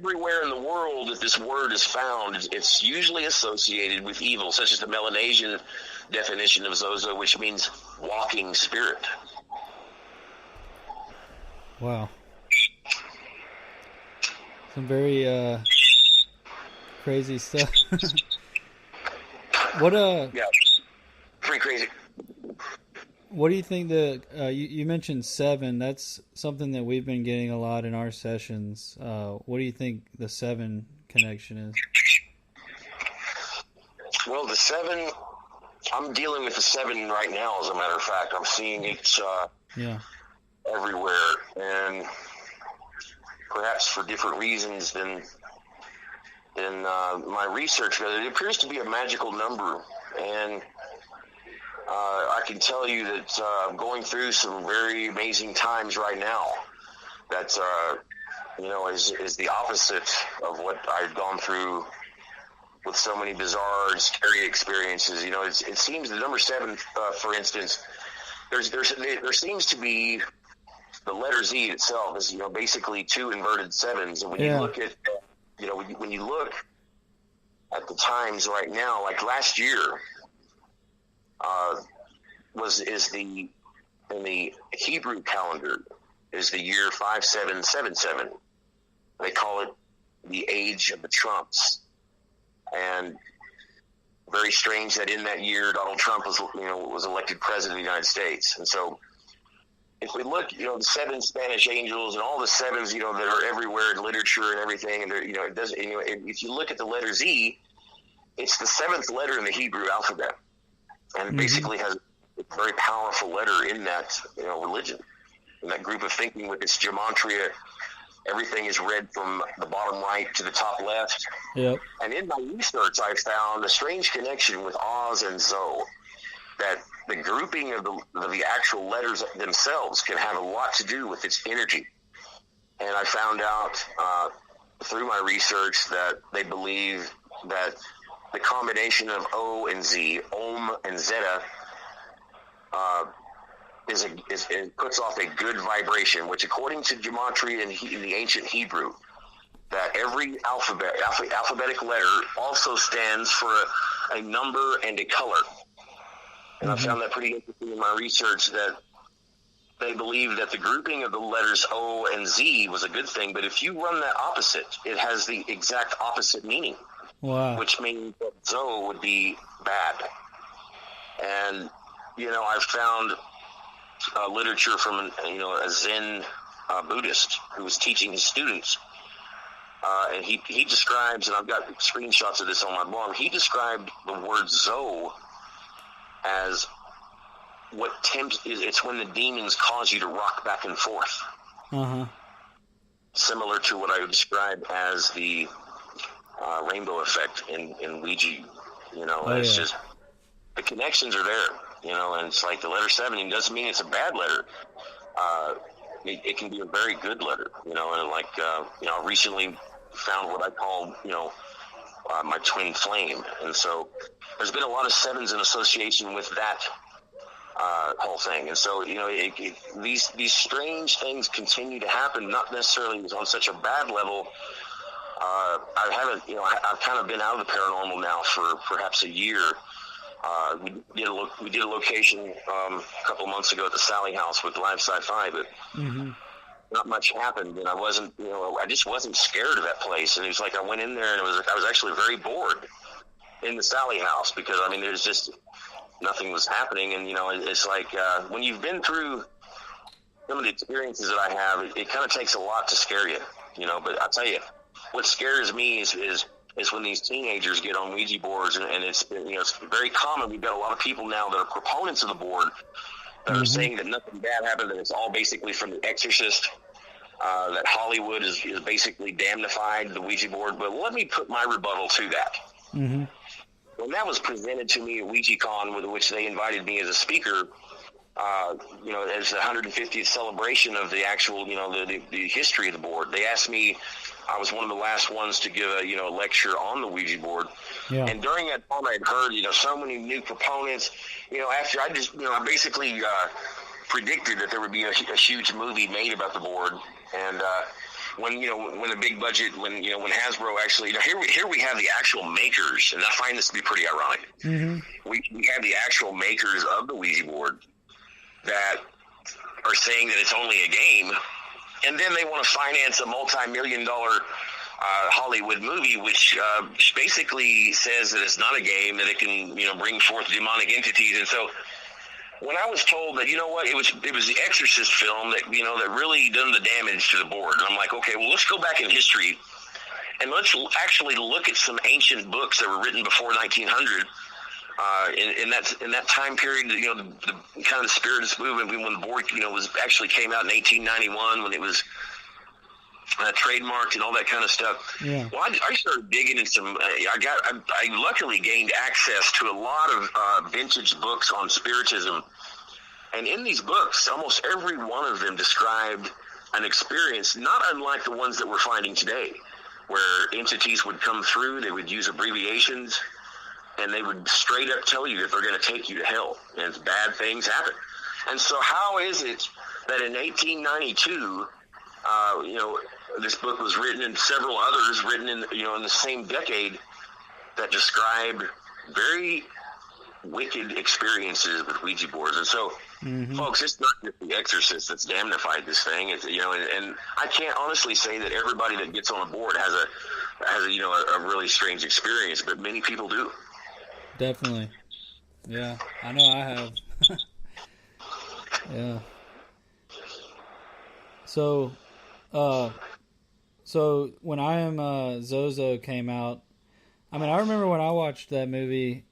everywhere in the world that this word is found, it's usually associated with evil, such as the Melanesian definition of Zozo, which means walking spirit. Wow. Some very crazy stuff. Yeah, pretty crazy. What do you think you mentioned 7? That's something that we've been getting a lot in our sessions. What do you think the 7 connection is? Well, the 7, I'm dealing with the 7 right now, as a matter of fact. I'm seeing it everywhere, and perhaps for different reasons than my research. It appears to be a magical number, and I can tell you that I'm going through some very amazing times right now that, is the opposite of what I've gone through with so many bizarre and scary experiences. It seems the number 7, for instance, there seems to be the letter Z itself is, basically 2 inverted 7s. And when you look at, when you look at the times right now, like last year, in the Hebrew calendar is the year 5777. They call it the age of the Trumps, and very strange that in that year Donald Trump was elected president of the United States. And so, if we look, the 7 Spanish angels and all the 7s, that are everywhere in literature and everything, and it does. If you look at the letter Z, it's the 7th letter in the Hebrew alphabet, and it basically has a very powerful letter in that religion, in that group of thinking with its gematria. Everything is read from the bottom right to the top left. Yep. And in my research, I found a strange connection with Oz and Zo, that the grouping of the actual letters themselves can have a lot to do with its energy. And I found out through my research that they believe that the combination of O and Z, Om and Zeta, it puts off a good vibration, which according to gematria in the ancient Hebrew, that every alphabetic letter also stands for a number and a color. And I found that pretty interesting in my research, that they believe that the grouping of the letters O and Z was a good thing, but if you run that opposite, it has the exact opposite meaning. Wow. Which means that Zo would be bad. And, I've found literature from, a Zen Buddhist who was teaching his students. And he describes, and I've got screenshots of this on my blog, he described the word Zo as it's when the demons cause you to rock back and forth. Similar to what I would describe as the rainbow effect in Ouija. It's just, the connections are there, and it's like the letter 7, it doesn't mean it's a bad letter. It can be a very good letter, and I recently found what I call, my twin flame. And so there's been a lot of 7s in association with that whole thing. And so, these strange things continue to happen, not necessarily on such a bad level. I've kind of been out of the paranormal now for perhaps a year. We did a location a couple of months ago at the Sally House with Live Sci-Fi, but not much happened, and I just wasn't scared of that place. And it was like I went in there, and I was actually very bored in the Sally House, because there's just nothing was happening. And it's like when you've been through some of the experiences that I have, it kind of takes a lot to scare you, But I'll tell you, what scares me is when these teenagers get on Ouija boards, and it's it's very common. We've got a lot of people now that are proponents of the board that are saying that nothing bad happened, that it's all basically from The Exorcist, that Hollywood is basically damnified the Ouija board. But let me put my rebuttal to that. When that was presented to me at WouijaCon, with which they invited me as a speaker, as the 150th celebration of the actual, the history of the board, they asked me. I was one of the last ones to give a lecture on the Ouija board. Yeah. And during that time, I had heard, so many new proponents. After I basically predicted that there would be a huge movie made about the board. And when when the big budget, when Hasbro actually, here we have the actual makers, and I find this to be pretty ironic. Mm-hmm. We have the actual makers of the Ouija board that are saying that it's only a game, and then they want to finance a multi-million-dollar Hollywood movie, which basically says that it's not a game, that it can bring forth demonic entities. And so when I was told that, it was the Exorcist film that that really done the damage to the board, and I'm like, okay, well, let's go back in history and let's actually look at some ancient books that were written before 1900. In that time period, the kind of the spiritist movement, when the board was actually came out in 1891, when it was trademarked and all that kind of stuff. Yeah. Well, I started digging in some. I luckily gained access to a lot of vintage books on spiritism, and in these books, almost every one of them described an experience not unlike the ones that we're finding today, where entities would come through. They would use abbreviations, and they would straight up tell you that they're going to take you to hell, and bad things happen. And so, how is it that in 1892, this book was written, and several others written in the same decade, that described very wicked experiences with Ouija boards? And so, folks, it's not just the Exorcist that's damnified this thing. It's, and I can't honestly say that everybody that gets on a board has a really strange experience, but many people do. Definitely. Yeah, I know I have. Yeah. So when I Am Zozo came out, I mean, I remember when I watched that movie,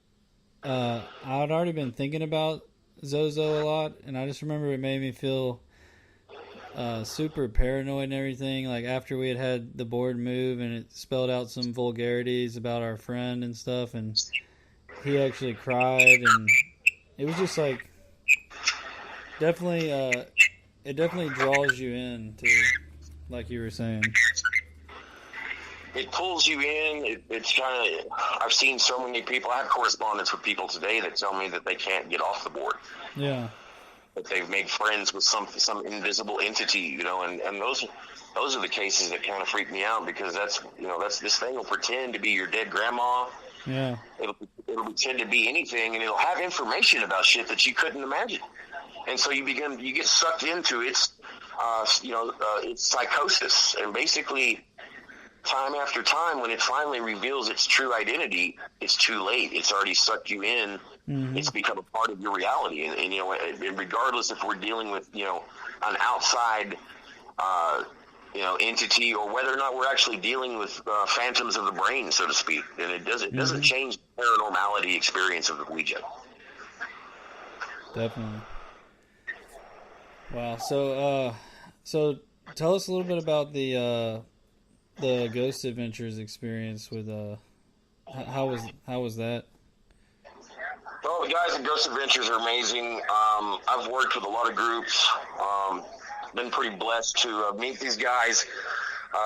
I had already been thinking about Zozo a lot, and I just remember it made me feel super paranoid and everything. Like after we had the board move, and it spelled out some vulgarities about our friend and stuff, and he actually cried, and it was just like definitely it definitely draws you in to, like you were saying. It pulls you in. It's kind of, I've seen so many people, I have correspondence with people today that tell me that they can't get off the board. Yeah. That they've made friends with some invisible entity, and those are the cases that kind of freak me out, because that's this thing will pretend to be your dead grandma. Yeah. It'll pretend to be anything, and it'll have information about shit that you couldn't imagine. And so you get sucked into its psychosis, and basically time after time, when it finally reveals its true identity, it's too late. It's already sucked you in. Mm-hmm. It's become a part of your reality. And regardless if we're dealing with, an outside, entity, or whether or not we're actually dealing with phantoms of the brain, so to speak, and it doesn't change the paranormality experience of the Ouija. Definitely. Wow. So tell us a little bit about the Ghost Adventures experience with how was that? Well, the guys at Ghost Adventures are amazing. I've worked with a lot of groups. Been pretty blessed to meet these guys,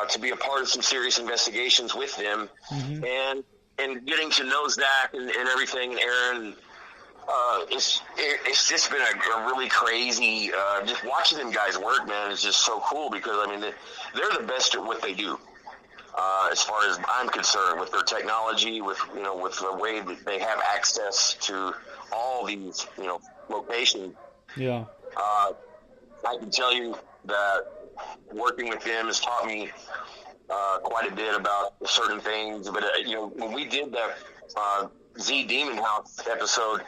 to be a part of some serious investigations with them, and getting to know Zach and everything, and Aaron. It's just been a really crazy, just watching them guys work, man, is just so cool, because I mean they're the best at what they do, as far as I'm concerned, with their technology, with the way that they have access to all these locations. Yeah. I can tell you that working with them has taught me quite a bit about certain things. But when we did that Z Demon House episode,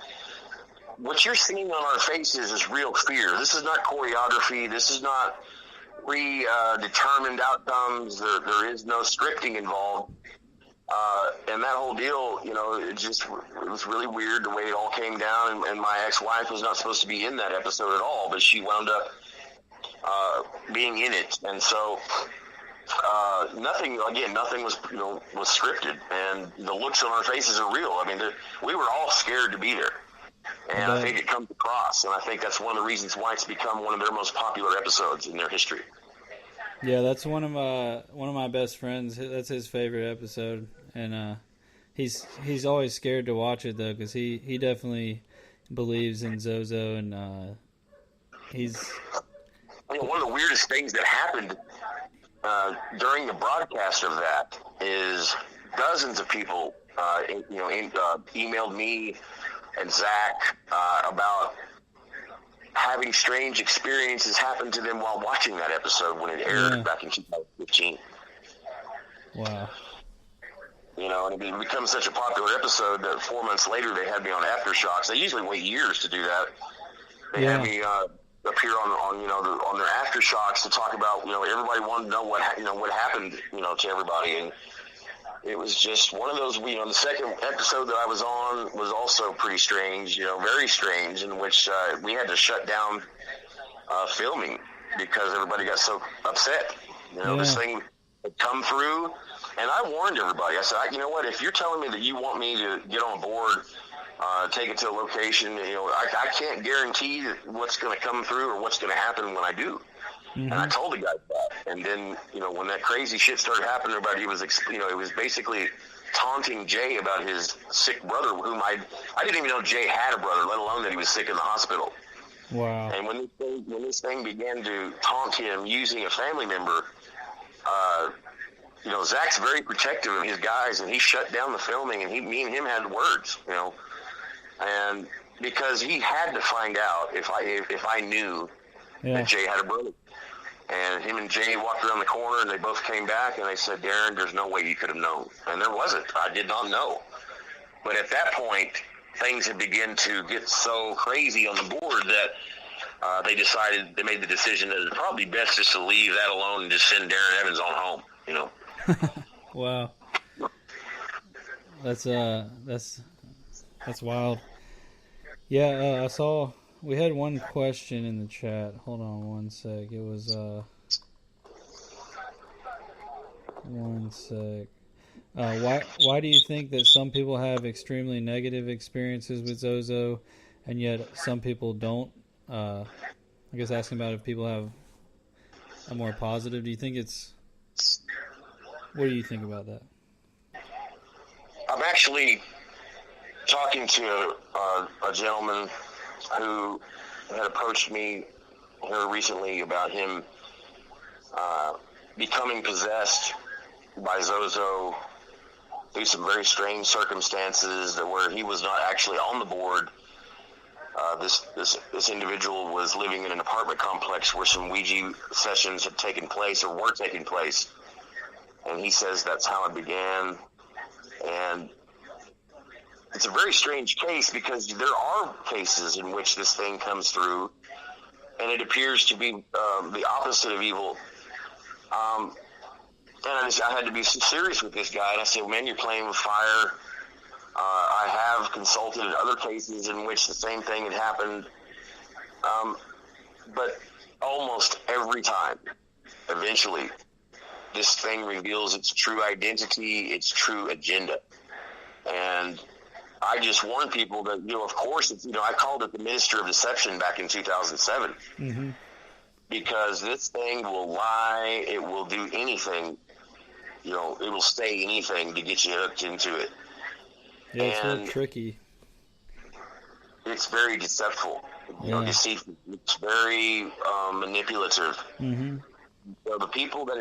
what you're seeing on our faces is real fear. This is not choreography. This is not predetermined outcomes. There is no scripting involved. And that whole deal, it was really weird the way it all came down. And my ex-wife was not supposed to be in that episode at all, but she wound up being in it. And so nothing was scripted, and the looks on our faces are real. I mean, we were all scared to be there. And I think it comes across, and I think that's one of the reasons why it's become one of their most popular episodes in their history. Yeah, that's one of my best friends. That's his favorite episode, and he's always scared to watch it though, because he definitely believes in Zozo, and he's. One of the weirdest things that happened during the broadcast of that is dozens of people, emailed me and Zach about having strange experiences happen to them while watching that episode when it aired back in 2015. Wow. And it became such a popular episode that 4 months later they had me on Aftershocks. They usually wait years to do that. They had me appear on their Aftershocks to talk about, everybody wanted to know what happened, to everybody. And it was just one of those, the second episode that I was on was also pretty strange, very strange, in which we had to shut down filming because everybody got so upset. This thing had come through, and I warned everybody. I said, you know what, if you're telling me that you want me to get on board, take it to a location, I can't guarantee what's going to come through or what's going to happen when I do. Mm-hmm. And I told the guy that. And then, when that crazy shit started happening, everybody was, it was basically taunting Jay about his sick brother, whom I didn't even know Jay had a brother, let alone that he was sick in the hospital. Wow. And when this thing began to taunt him using a family member, Zach's very protective of his guys, and he shut down the filming, and me and him had words, and because he had to find out if I knew that Jay had a brother. And him and Jay walked around the corner, and they both came back, and they said, Darren, there's no way you could have known. And there wasn't. I did not know. But at that point, things had begun to get so crazy on the board that they made the decision that it's probably best just to leave that alone and just send Darren Evans on home, Wow. That's wild. Yeah, I saw we had one question in the chat. Hold on one sec. It was one sec. Why do you think that some people have extremely negative experiences with Zozo and yet some people don't? I guess asking about if people have a more positive. Do you think it's... What do you think about that? I'm actually talking to a gentleman who had approached me here recently about him becoming possessed by Zozo through some very strange circumstances where he was not actually on the board. This individual was living in an apartment complex where some Ouija sessions had taken place or were taking place. And he says that's how it began. And it's a very strange case because there are cases in which this thing comes through and it appears to be the opposite of evil. And I had to be serious with this guy. And I said, man, you're playing with fire. I have consulted in other cases in which the same thing had happened. But almost every time, eventually, this thing reveals its true identity, its true agenda. And I just warn people that, of course, I called it the Minister of Deception back in 2007. Mm-hmm. Because this thing will lie, it will do anything, it will say anything to get you hooked into it. Yeah, it's real tricky. It's very deceitful, deceitful. It's very manipulative. Mm-hmm. The people that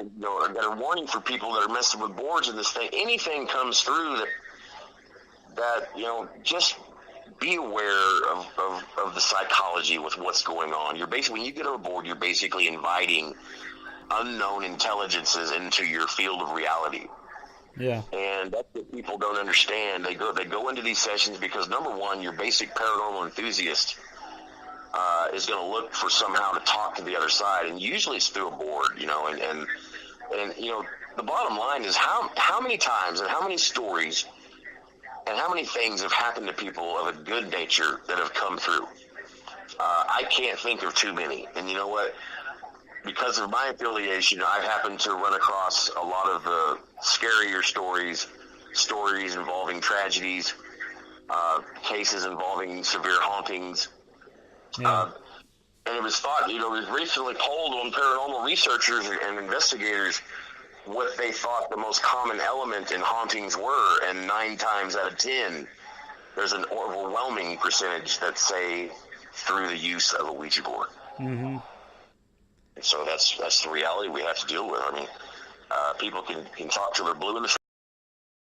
are warning for people that are messing with boards and this thing, anything comes through that just be aware of the psychology with what's going on. You're basically, when you get on a board, you're basically inviting unknown intelligences into your field of reality. Yeah. And that's what people don't understand. They go into these sessions because, number one, your basic paranormal enthusiast is going to look for somehow to talk to the other side, and usually it's through a board, and the bottom line is how many times and how many stories and how many things have happened to people of a good nature that have come through. I can't think of too many. And you know what? Because of my affiliation, I've happened to run across a lot of the scarier stories involving tragedies, cases involving severe hauntings. Yeah. And it was thought, it was recently polled on paranormal researchers and investigators what they thought the most common element in hauntings were, and 9 times out of 10, there's an overwhelming percentage that say through the use of a Ouija board. Mm-hmm. So that's the reality we have to deal with. I mean, People can talk till they're blue in the